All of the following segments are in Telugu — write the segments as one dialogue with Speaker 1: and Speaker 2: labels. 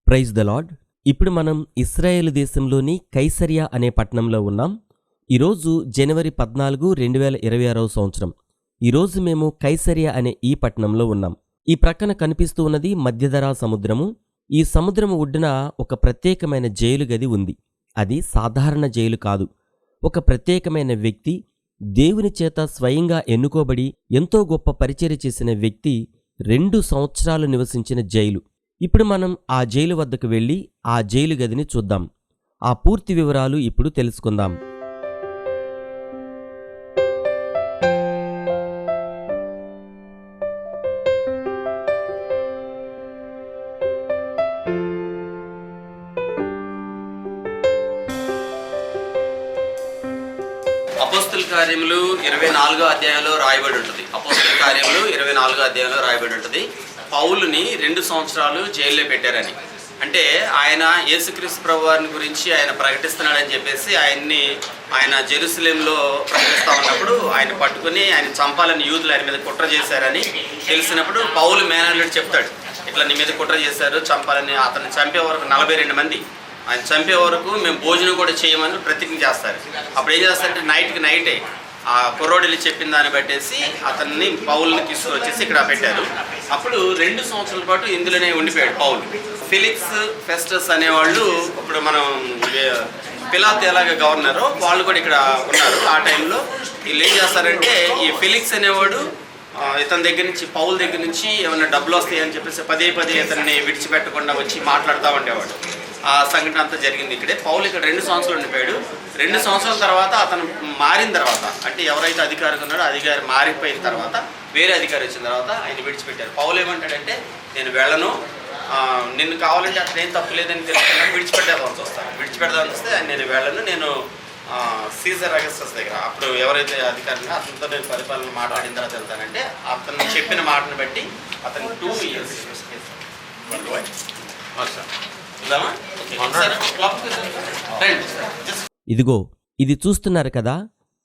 Speaker 1: Praise the lord. ఇప్పుడు మనం ఇశ్రాయేలు దేశంలోని కైసరియా అనే పట్టణంలో ఉన్నాం. ఈరోజు జనవరి 14, 2026 సంవత్సరం. ఈరోజు మేము కైసరియా అనే ఈ పట్టణంలో ఉన్నాం. ఈ ప్రక్కన కనిపిస్తూ ఉన్నది మధ్యధరా సముద్రము. ఈ సముద్రము ఒడ్డున ఒక ప్రత్యేకమైన జైలు గది ఉంది. అది సాధారణ జైలు కాదు. ఒక ప్రత్యేకమైన వ్యక్తి, దేవుని చేత స్వయంగా ఎన్నుకోబడి ఎంతో గొప్ప పరిచర్య చేసిన వ్యక్తి 2 సంవత్సరాలు నివసించిన జైలు. ఇప్పుడు మనం ఆ జైలు వద్దకు వెళ్ళి ఆ జైలు గదిని చూద్దాం. ఆ పూర్తి వివరాలు ఇప్పుడు తెలుసుకుందాం.
Speaker 2: అపోస్తల కార్యములు 24వ అధ్యాయంలో రాయబడి ఉంటుంది. అపోస్తల కార్యములు 24వ అధ్యాయంలో రాయబడి ఉంటుంది. పౌలుని 2 సంవత్సరాలు జైల్లో పెట్టారని. అంటే ఆయన యేసుక్రీస్తు ప్రభువారిని గురించి ఆయన ప్రకటిస్తున్నాడని చెప్పేసి ఆయన జెరూసలేంలో ప్రకటిస్తూ ఉన్నప్పుడు ఆయన పట్టుకుని ఆయన చంపాలని యూదులు ఆయన మీద కుట్ర చేశారని తెలిసినప్పుడు పౌలు మేనల్లుడు చెప్తాడు, ఇట్లా నీ మీద కుట్ర చేశారు, చంపాలని. అతను చంపే వరకు 42 మంది ఆయన చంపే వరకు మేము భోజనం కూడా చేయమని ప్రతిజ్ఞ చేస్తారు. అప్పుడు ఏం చేస్తారంటే నైటే ఆ కుర్రోడిని చెప్పిన దాన్ని బట్టేసి అతన్ని పౌల్ని తీసుకొచ్చేసి ఇక్కడ పెట్టారు. అప్పుడు 2 సంవత్సరాల పాటు ఇందులోనే ఉండిపోయాడు పౌలు. ఫెలిక్స్, ఫెస్టస్ అనేవాళ్ళు, ఇప్పుడు మనం పిలాతు ఎలాగ గవర్నరో వాళ్ళు కూడా ఇక్కడ ఉన్నారు. ఆ టైంలో వీళ్ళు ఏం చేస్తారంటే, ఈ ఫెలిక్స్ అనేవాడు ఇతని దగ్గర నుంచి, పౌల్ దగ్గర నుంచి ఏమైనా డబ్బులు వస్తాయని చెప్పేసి పదే ఇతన్ని విడిచిపెట్టకుండా వచ్చి మాట్లాడుతూ ఉండేవాడు. ఆ సంఘటన అంతా జరిగింది ఇక్కడే. పౌలు ఇక్కడ 2 సంవత్సరాలు ఉండిపోయాడు. 2 సంవత్సరాల తర్వాత అతను మారిన తర్వాత, అంటే ఎవరైతే అధికారి ఉన్నాడో అధికారి మారిపోయిన తర్వాత వేరే అధికారి వచ్చిన తర్వాత ఆయన విడిచిపెట్టారు. పౌలు ఏమంటాడంటే, నేను వెళ్ళను, నిన్ను కావాలంటే అతను ఏం తప్పు లేదని తెలుసుకున్నాను, విడిచిపెట్టేదాల్సి వస్తే నేను వెళ్ళను, నేను సీజర్ అగస్టస్ దగ్గర, అప్పుడు ఎవరైతే అధికారి అతనితో నేను పరిపాలన మాట్లాడిన తర్వాత వెళ్తానంటే, అతను చెప్పిన మాటను బట్టి అతను 2 years.
Speaker 1: ఇదిగో ఇది చూస్తున్నారు కదా,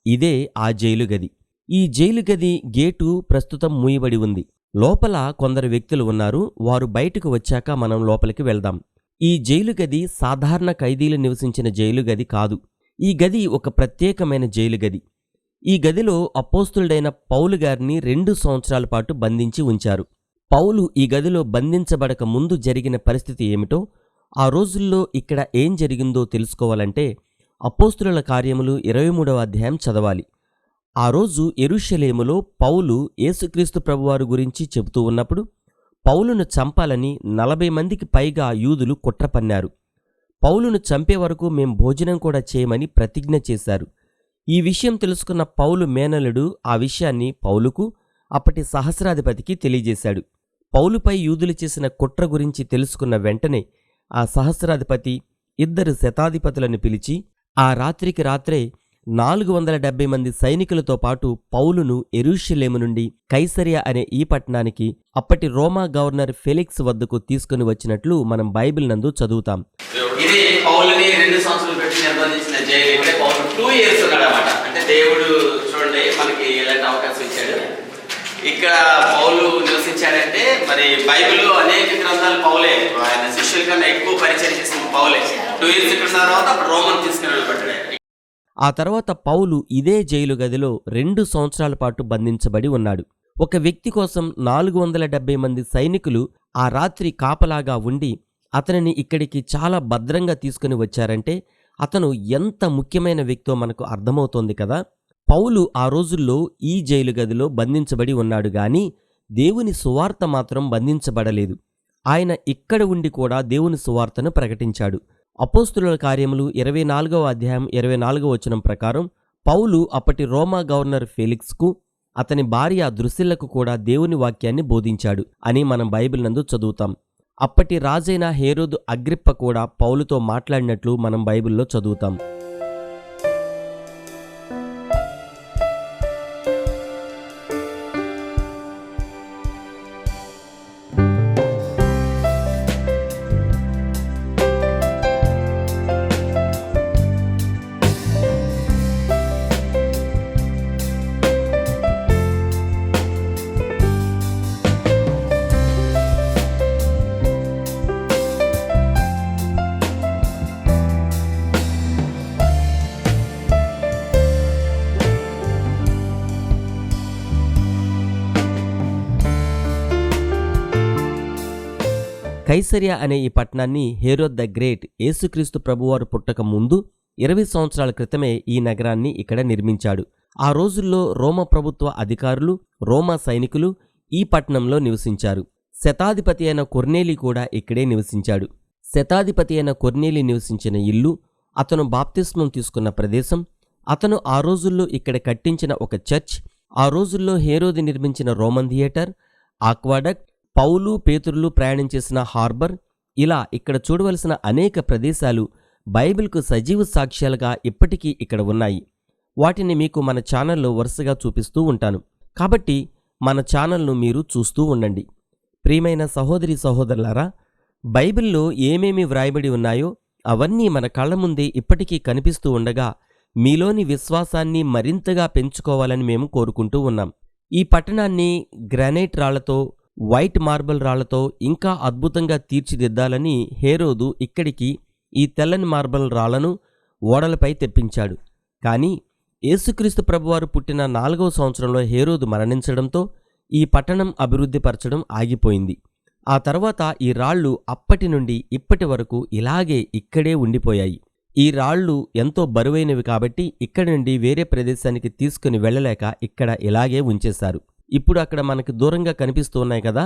Speaker 1: ఇదే ఆ జైలు గది. ఈ జైలు గది గేటు ప్రస్తుతం మూయబడి ఉంది. లోపల కొందరు వ్యక్తులు ఉన్నారు. వారు బయటకు వచ్చాక మనం లోపలికి వెళ్దాం. ఈ జైలు గది సాధారణ ఖైదీలు నివసించిన జైలు గది కాదు. ఈ గది ఒక ప్రత్యేకమైన జైలు గది. ఈ గదిలో అపోస్తులుడైన పౌలు గారిని 2 సంవత్సరాల పాటు బంధించి ఉంచారు. పౌలు ఈ గదిలో బంధించబడక ముందు జరిగిన పరిస్థితి ఏమిటో, ఆ రోజుల్లో ఇక్కడ ఏం జరిగిందో తెలుసుకోవాలంటే అపోస్తుల కార్యములు 23వ అధ్యాయం చదవాలి. ఆ రోజు యెరూషలేములో పౌలు యేసుక్రీస్తు ప్రభువారు గురించి చెబుతూ ఉన్నప్పుడు పౌలును చంపాలని 40 మందికి పైగా యూదులు కుట్ర పన్నారు. పౌలును చంపే వరకు మేం భోజనం కూడా చేయమని ప్రతిజ్ఞ చేశారు. ఈ విషయం తెలుసుకున్న పౌలు మేనలుడు ఆ విషయాన్ని పౌలుకు, అప్పటి సహస్రాధిపతికి తెలియజేశాడు. పౌలుపై యూదులు చేసిన కుట్ర గురించి తెలుసుకున్న వెంటనే ఆ సహస్రాధిపతి 2 శతాధిపతులను పిలిచి ఆ రాత్రికి రాత్రే 470 మంది సైనికులతో పాటు పౌలును యెరూషలేము నుండి కైసరియా అనే ఈ పట్టణానికి అప్పటి రోమా గవర్నర్ ఫెలిక్స్ వద్దకు తీసుకుని వచ్చినట్లు మనం బైబిల్ నందు చదువుతాం.
Speaker 2: ఇది పౌలుని 2 సంవత్సరాలు పెట్టి నిర్బంధించిన జైలు. ఇక్కడే పౌలు 2 years ఉన్నాడు అన్నమాట. అంటే దేవుడు చూడండి మనకి ఎలాంటి అవకాశం ఇచ్చాడు. ఇక్కడ పౌలు నివసించాడంటే, మరి బైబిల్లో అనేక గ్రంథాలు పౌలే, ఆయన శిష్యుల కన్నా ఎక్కువ పరిచయం చేసిన పౌలే. 2 years ఇక్కడ తర్వాత అప్పుడు రోమన్ తీసుకుని వెళ్ళబడ్డాడు.
Speaker 1: ఆ తర్వాత పౌలు ఇదే జైలు గదిలో 2 సంవత్సరాల పాటు బంధించబడి ఉన్నాడు. ఒక వ్యక్తి కోసం 470 మంది సైనికులు ఆ రాత్రి కాపలాగా ఉండి అతనిని ఇక్కడికి చాలా భద్రంగా తీసుకుని వచ్చారంటే అతను ఎంత ముఖ్యమైన వ్యక్తో మనకు అర్థమవుతోంది కదా. పౌలు ఆ రోజుల్లో ఈ జైలు గదిలో బంధించబడి ఉన్నాడు గాని దేవుని సువార్త మాత్రం బంధించబడలేదు. ఆయన ఇక్కడ ఉండి కూడా దేవుని సువార్తను ప్రకటించాడు. అపోస్తుల కార్యములు 24వ అధ్యాయం 24వ వచనం ప్రకారం పౌలు అప్పటి రోమా గవర్నర్ ఫెలిక్స్కు, అతని భార్య ద్రుసిల్లకు కూడా దేవుని వాక్యాన్ని బోధించాడు అని మనం బైబిల్ నందు చదువుతాం. అప్పటి రాజైన హేరోదు అగ్రిప్ప కూడా పౌలుతో మాట్లాడినట్లు మనం బైబిల్లో చదువుతాం. కైసరియా అనే ఈ పట్టణాన్ని హేరోద్ ద గ్రేట్ యేసుక్రీస్తు ప్రభువారు పుట్టక ముందు 20 సంవత్సరాల క్రితమే ఈ నగరాన్ని ఇక్కడ నిర్మించాడు. ఆ రోజుల్లో రోమ ప్రభుత్వ అధికారులు, రోమా సైనికులు ఈ పట్టణంలో నివసించారు. శతాధిపతి అయిన కొర్నేలి కూడా ఇక్కడే నివసించాడు. శతాధిపతి అయిన కొర్నేలి నివసించిన ఇల్లు, అతను బాప్తిస్మం తీసుకున్న ప్రదేశం, అతను ఆ రోజుల్లో ఇక్కడ కట్టించిన ఒక చర్చ్, ఆ రోజుల్లో హేరోది నిర్మించిన రోమన్ థియేటర్, ఆక్వాడక్ట్, పౌలు పేతురులు ప్రయాణం చేసిన హార్బర్, ఇలా ఇక్కడ చూడవలసిన అనేక ప్రదేశాలు బైబిల్కు సజీవ సాక్ష్యాలుగా ఇప్పటికీ ఇక్కడ ఉన్నాయి. వాటిని మీకు మన ఛానల్లో వరుసగా చూపిస్తూ ఉంటాను. కాబట్టి మన ఛానల్ను మీరు చూస్తూ ఉండండి. ప్రియమైన సహోదరి సహోదరులారా, బైబిల్లో ఏమేమి వ్రాయబడి ఉన్నాయో అవన్నీ మన కళ్ల ముందే ఇప్పటికీ కనిపిస్తూ ఉండగా మీలోని విశ్వాసాన్ని మరింతగా పెంచుకోవాలని మేము కోరుకుంటూ ఉన్నాం. ఈ పట్టణాన్ని గ్రానైట్ రాళ్లతో, వైట్ మార్బల్ రాళ్లతో ఇంకా అద్భుతంగా తీర్చిదిద్దాలని హేరోదు ఇక్కడికి ఈ తెల్లని మార్బల్ రాళ్లను ఓడలపై తెప్పించాడు. కానీ యేసుక్రీస్తు ప్రభువారు పుట్టిన 4వ సంవత్సరంలో హేరోదు మరణించడంతో ఈ పట్టణం అభివృద్ధిపరచడం ఆగిపోయింది. ఆ తర్వాత ఈ రాళ్లు అప్పటి నుండి ఇప్పటి వరకు ఇలాగే ఇక్కడే ఉండిపోయాయి. ఈ రాళ్లు ఎంతో బరువైనవి కాబట్టి ఇక్కడి నుండి వేరే ప్రదేశానికి తీసుకుని వెళ్ళలేక ఇక్కడ ఇలాగే ఉంచేశారు. ఇప్పుడు అక్కడ మనకు దూరంగా కనిపిస్తూ ఉన్నాయి కదా,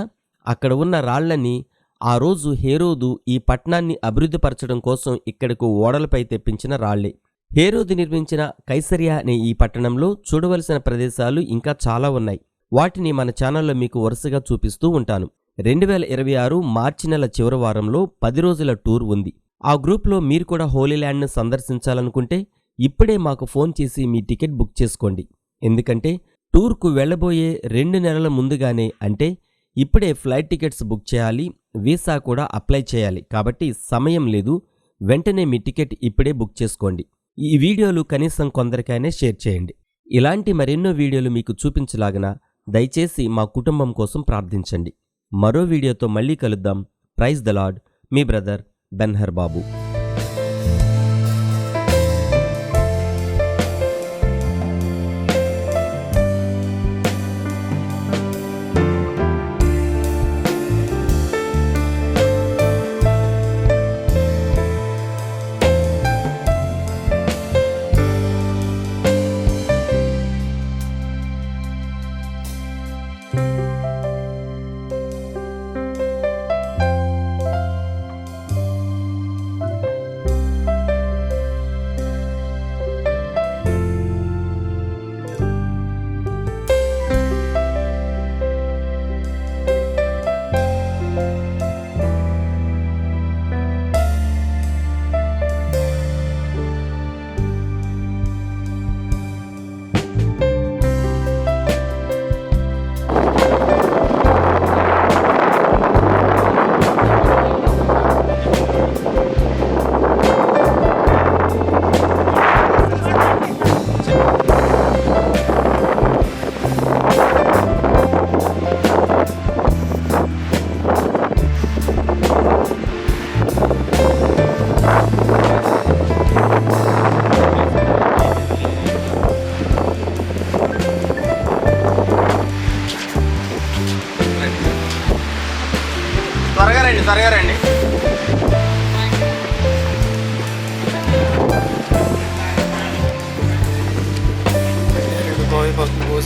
Speaker 1: అక్కడ ఉన్న రాళ్లని ఆ రోజు హేరోదు ఈ పట్టణాన్ని అభివృద్ధిపరచడం కోసం ఇక్కడకు ఓడలపై తెప్పించిన రాళ్లే. హేరోదు నిర్మించిన కైసరియా అనే ఈ పట్టణంలో చూడవలసిన ప్రదేశాలు ఇంకా చాలా ఉన్నాయి. వాటిని మన ఛానల్లో మీకు వరుసగా చూపిస్తూ ఉంటాను. 2026 మార్చి నెల చివరి వారంలో 10 రోజుల టూర్ ఉంది. ఆ గ్రూప్లో మీరు కూడా హోలీ ల్యాండ్ను సందర్శించాలనుకుంటే ఇప్పుడే మాకు ఫోన్ చేసి మీ టికెట్ బుక్ చేసుకోండి. ఎందుకంటే టూర్కు వెళ్లబోయే 2 నెలల ముందుగానే, అంటే ఇప్పుడే ఫ్లైట్ టికెట్స్ బుక్ చేయాలి, వీసా కూడా అప్లై చేయాలి. కాబట్టి సమయం లేదు, వెంటనే మీ టికెట్ ఇప్పుడే బుక్ చేసుకోండి. ఈ వీడియోలు కనీసం కొందరికైనా షేర్ చేయండి. ఇలాంటి మరెన్నో వీడియోలు మీకు చూపించలాగన దయచేసి మా కుటుంబం కోసం ప్రార్థించండి. మరో వీడియోతో మళ్ళీ కలుద్దాం. Praise the lord. మీ బ్రదర్ బెన్హర్ బాబు.
Speaker 2: త్వరగా రండి.
Speaker 3: Poi qualcuno